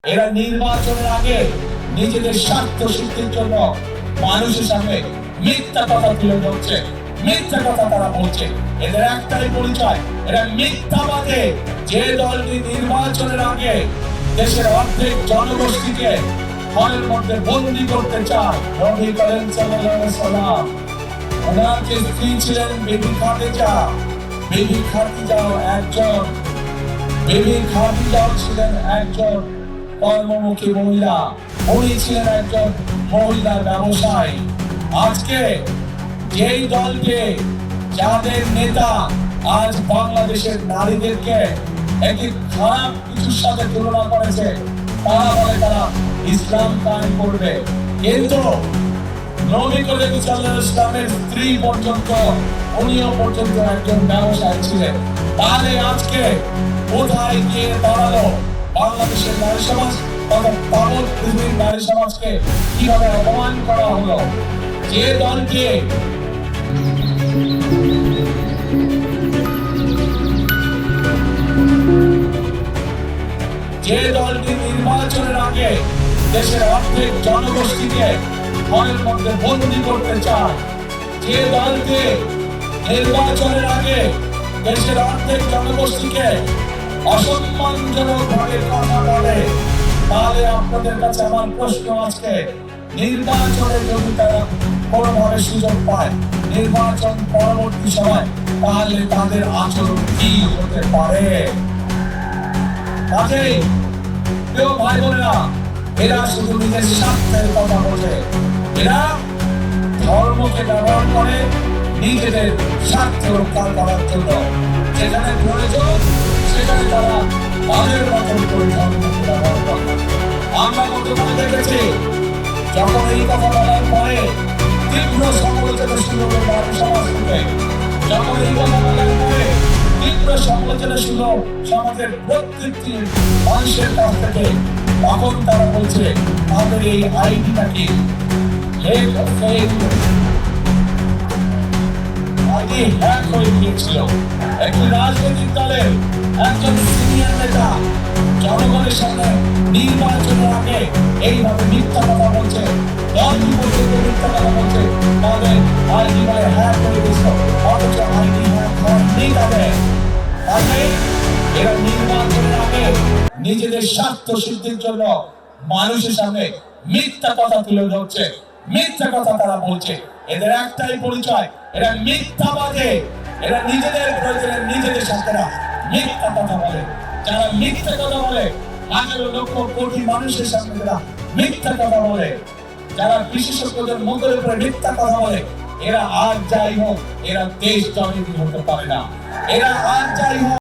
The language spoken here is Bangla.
এরা নির্বাচনের আগে নিজেদের স্বার্থ সিদ্ধির জন্য মানুষের সামনে মিথ্যা কথা তুলে ধরছে, মিথ্যা কথা তারা বলছে। এদের একটাই পরিচয়, এরা মিথ্যাবাদে। যে দলটি নির্বাচনের আগে দেশের অর্ধেক জনগোষ্ঠীকে ঘরের মধ্যে বন্দী করতে চায়, নবী করিম সাল্লাল্লাহু আলাইহি ওয়াসাল্লাম ওনার যে স্ত্রী ছিলেন বিবি খাদিজা, বিবি খাদিজাও ছিলেন একজন কর্মমুখী মহিলা। উনি ছিলেন একজন মহিলা ব্যবসায়ী। আজকে যেই দলকে, যাদের নেতা আজ বাংলাদেশের নারীদেরকে একটি খারাপ কিছুর সাথে তুলনা করেছে, তারা বলে তারা ইসলাম কায়েম করবে। কিন্তু নবী করিম সাল্লাল্লাহু আলাইহি ওয়াসাল্লামের স্ত্রী পর্যন্ত, উনিও পর্যন্ত একজন ব্যবসায়ী ছিলেন। তাহলে আজকে কোথায় গিয়ে দাঁড়ালো বাংলাদেশের নারী সমাজ? পাগল পৃথিবীর নারী সমাজকে কিভাবে অপমান করা হলো? যে দলকে নির্বাচনের আগে দেশের অর্ধেক জনগোষ্ঠীকে ঘরের মধ্যে বন্দী করতে চায়, যে দলকে নির্বাচনের আগে দেশের অর্ধেক জনগোষ্ঠীকে অসম্মানজনক ভাবে কথা বলে, তাহলে আপনাদের কাছে আমার প্রশ্ন, আজকে নির্বাচনে যদি তারা কোনোভাবে সুযোগ পায় নির্বাচন পরবর্তী সময়, তাহলে তাদের আচরণ কি হতে পারে? কাজেই প্রিয় ভাই বোনেরা, এরা শুধু নিজের স্বার্থের কথা বোঝে। এরা ধর্মকে ব্যবহার করে নিজেদের স্বার্থ রক্ষা করার জন্য। যেখানে প্রয়োজন সেখানে তারা তাদের মতন করে ধর্মকে ব্যবহার করে। আমরা গতকাল দেখেছি, যখন এই কথা বলার পরে তীব্র সমালোচনা শুরু হলো নারী সমাজ থেকে, যখন এই কথা বলার পরে তীব্র সমালোচনা শুরু সমাজের প্রত্যেকটি মানুষের কাছ থেকে, তখন তারা বলছে তাদের এই আইডিটা কি আইডি হ্যাক হয়ে গিয়েছিল। একটি রাজনৈতিক দলের একজন সিনিয়র নেতা জনগণের সামনে নির্বাচনের আগে এইভাবে মিথ্যা কথা বলছে, দলটি পর্যন্ত মিথ্যা কথা বলছে, তাদের আইডি হ্যাক হয়ে গেছিল, অথচ আইডি হ্যাক হয়নি তাদের। এরা নির্বাচনের আগে নিজেদের স্বার্থ সিদ্ধির জন্য মানুষের সামনে মিথ্যা কথা তুলে ধরছে, মিথ্যা কথা তারা বলছে। এদের একটাই পরিচয়, এরা মিথ্যাবাদে। এরা নিজেদের প্রয়োজনে নিজেদের সাথে মিথ্যা কথা বলে। যারা মিথ্যা কথা বলে, 18 লক্ষ কোটি মানুষের সামনে যারা মিথ্যা কথা বলে, যারা বিশেষজ্ঞদের মুখের উপরে মিথ্যা কথা বলে, এরা আর যাই হোক, এরা দেশ জননী হতে পারে না। এরা আর যাই হোক